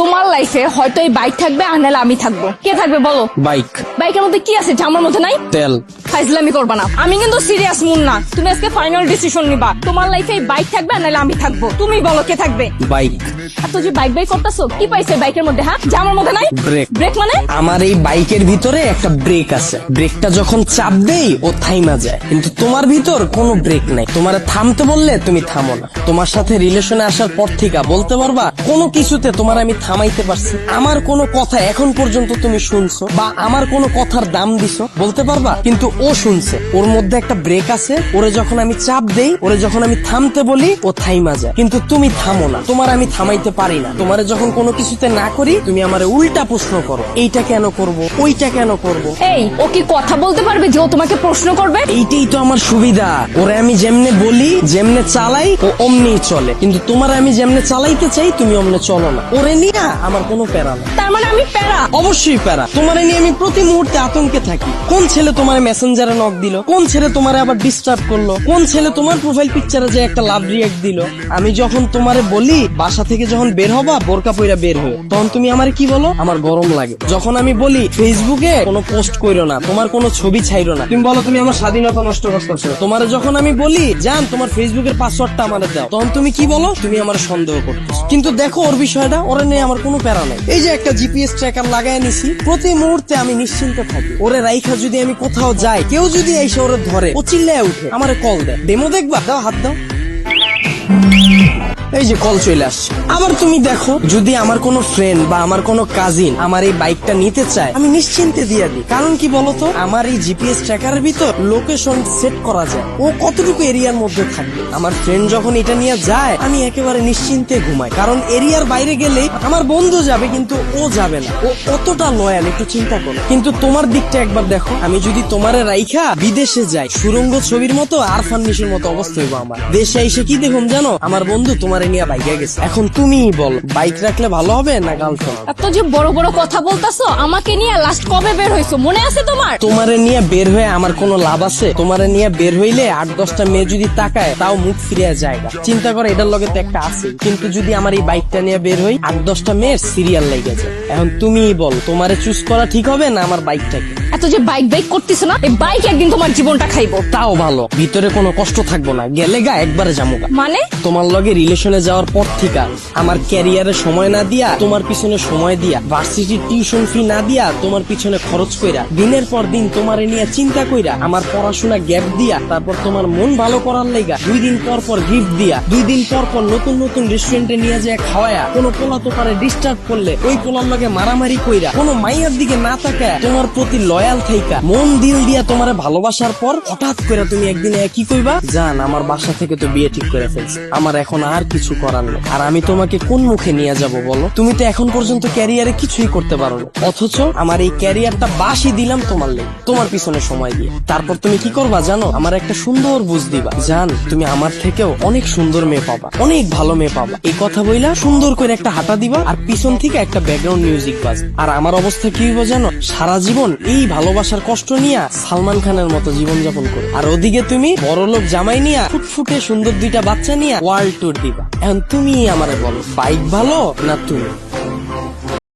তোমার লাইফে হয়তো এই বাইক থাকবে আর নাহলে আমি থাকবো। কে থাকবে বলো? বাইক। বাইকের মধ্যে কি আছে যা আমার মধ্যে নাই? তেল। ফাইজলামি করবা না, আমি কিন্তু সিরিয়াস মুন না। তুমি আজকে ফাইনাল ডিসিশন নিবা, তোমার লাইফে এই বাইক থাকবে আর নাহলে আমি থাকবো। তুমি বলো কে থাকবে? বাইক। এত যে বাইক বাইক করতেছো, কি পাইছে বাইকের মধ্যে? হ্যাঁ, যা আমার মধ্যে নাই? ব্রেক। ব্রেক মানে? আমার এই বাইকের ভিতরে একটা ব্রেক আছে, ব্রেকটা যখন চাপ দেই ও থাইমা যায়, কিন্তু তোমার ভিতর কোনো ব্রেক নাই। তোমার থামতে বললে তুমি থামো না। তোমার সাথে রিলেশনে আসার পর থেকে বলতে পারবা কোনো কিছুতে তোমার আমি থামাইতে পারছি? আমার কোনো কথা এখন পর্যন্ত তুমি শুনছো বা আমার কোনো কথার দাম দিছো বলতে পারবা? কিন্তু ও শুনছে, ওর মধ্যে একটা ব্রেক আছে। ওরে যখন আমি চাপ দেই, ওরে যখন আমি থামতে বলি, ও থাইমা যায়, কিন্তু তুমি থামো না। তোমার আমি থামাইতে পারি না। তোমারে যখন কোনো কিছুতে না করি, তুমি আমারে উল্টা প্রশ্ন করো, এইটা কেন করব, ওইটা কেন করব। এই, ও কি কথা বলতে পারবে যে ও তোমাকে প্রশ্ন করবে? এইটাই তো আমার সুবিধা। ওরে আমি যেমনে বলি, যেমনে চালাই, ও অমনি চলে। কিন্তু তোমার আমি যেমনে চালাইতে চাই, তুমি অমনে চলো না। ওরে নিয়ে আমার কোনো প্যারা না। তার মানে আমি প্যারা? অবশ্যই প্যারা। তোমারে নিয়ে আমি প্রতি মুহূর্তে আতঙ্কে থাকি। কোন ছেলে তোমার মেসেঞ্জারে নক দিল, কোন ছেলে তোমারে আবার ডিস্টার্ব করলো, কোন ছেলে তোমার প্রোফাইল পিকচারে যে একটা লাভ রিয়েক্ট দিল। আমি যখন তোমারে বলি বাসা থেকে যখন বের হবা বোরকা পইরা বের হয়ে, তখন তুমি আমারে কি বলো? আমার গরম লাগে। যখন আমি বলি ফেসবুকে কোনো পোস্ট কইরো না, তোমার কোনো ছবি ছাইরো না, তুমি বলো তুমি আমার স্বাধীনতা নষ্ট করতেছো। তোমারে যখন আমি বলি জান তোমার ফেসবুকের পাসওয়ার্ডটা আমারে দাও, তখন তুমি কি বলো? তুমি আমার সন্দেহ করতেছো। কিন্তু দেখো ওর বিষয়টা, ওরে নিয়ে আমার কোনো প্যারা নাই। এই যে একটা জিপিএস ট্র্যাকার লাগাই নিছি, প্রতি মুহূর্তে আমি নিশ্চিন্তে থাকি। ওরে রাইখা যদি আমি কোথাও যাই, কেউ যদি এসে ওরে ধরে, ও চিল্লায় উঠে আমারে কল দেয়, ডেমো দেখবা, দাও হাত দাও। এই যে কল চলে আসছে। আবার তুমি দেখো, যদি আমার কোনো ফ্রেন্ড বা আমার কোনো কাজিন আমার এই বাইকটা নিতে চায়, আমি নিশ্চিন্তে দিয়ে দিই। কারণ কি বলতো, আমার এই জিপিএস ট্র্যাকারের ভিতর লোকেশন সেট করা যায়, ও কতটুকু এরিয়ার মধ্যে থাকবে। আমার ফ্রেন্ড যখন এটা নিয়ে যায়, আমি একেবারে নিশ্চিন্তে ঘুমাই। কারণ এরিয়ার বাইরে গেলে আমার বন্ধু যাবে, কিন্তু ও যাবে না। ও কতটা লয়াল একটু চিন্তা করো। কিন্তু তোমার দিকটা একবার দেখো, আমি যদি তোমারে রাইখা বিদেশে যাই, সুরঙ্গ ছবির মতো আর ফান্নিশের মতো অবস্থা হইব আমার। দেশে এসে কি দেখুন জানো, আমার বন্ধু তোমার নিয়ে বাইকে গেছে। এখন তুমি বল, বাইক রাখলে ভালো হবে না গার্লফ্রেন্ড? এত যে বড় বড় কথা বলতাছো, আমাকে নিয়ে লাস্ট কবে বের হইছো মনে আছে তোমার? তোমারে নিয়ে বের হয়ে আমার কোনো লাভ আছে? তোমারে নিয়ে বের হইলে 8-10টা মেয়ে যদি তাকায়, তাও মুখ ফিরিয়ে যায়। চিন্তা করে, এটার লগে তো একটা আছে। কিন্তু যদি আমার এই বাইকটা নিয়ে বের হই, 8-10টা মেয়ের সিরিয়াল লেগে যায়। এখন তুমি বল, তোমারে চুজ করা ঠিক হবে না আমার বাইকটাকে? এত যে বাইক বাইক করতেছো না, এই বাইক একদিন তোমার জীবনটা খাইবো। তাও ভালো, ভিতরে কোনো কষ্ট থাকবো না, গেলে গা একবারে জামুগা। মানে? তোমার লগে রিলেশনে যাওয়ার পর থেকে আমার ক্যারিয়ারে সময় না দিয়া, তোমার পিছনে সময় দিয়া, ভার্সিটির টিউশন ফি না দিয়া, তোমার পিছনে খরচ কইরা, দিনের পর দিন তোমারে নিয়ে চিন্তা কইরা, আমার পড়াশোনা গ্যাপ দিয়া, তারপর তোমার মন ভালো করার লেগা 2 দিন পর পর গিফট দিয়া, 2 দিন পর পর নতুন নতুন রেস্টুরেন্টে নিয়ে যায় খাওয়ায়া, কোনো পোলা তো পারে ডিস্টার্ব করলে ওই পোলার লগে মারামারি কইরা, কোনো মাইয়ার দিকে না তাকায় তোমার প্রতি লয়াল থাইকা, মন দিল দিয়া তোমারে ভালোবাসার পর হঠাৎ করে তুমি একদিন কি কইবা, জান আমার বাসা থেকে তো বিয়ে ঠিক করে ফেলছে, আমার এখন আর কিছু করার নেই। আর আমি তোমাকে কোন মুখে নিয়ে যাব বলো? তুমি তো এখন পর্যন্ত ক্যারিয়ারে কিছুই করতে পারো না, অথচ আমার এই ক্যারিয়ারটা বাসি দিলাম তোমার লেগে, তোমার পিছনে সময় দিয়ে। তারপর তুমি কি করবা জানো? আমার একটা সুন্দর বুঝ দিবা, জান তুমি আমার থেকেও অনেক সুন্দর মেয়ে পাবা, অনেক ভালো মেয়ে পাবা। এই কথা বইলা সুন্দর করে একটা হাঁটা দিবা, আর পিছন থেকে একটা ব্যাকগ্রাউন্ড মিউজিক বাজ। আর আমার অবস্থা কি হইব জানো? সারা জীবন এই ভালোবাসার কষ্ট নিয়ে সালমান খানের মতো জীবন যাপন করো, আর ওদিকে তুমি বড়লোক জামাই নিয়া ফুটফুটে সুন্দর 2টা বাচ্চা নিয়ে ওয়ার্ল্ড ট্যুর দিবা। এখন তুমি আমারে বলো, বাইক ভালো না তুমি?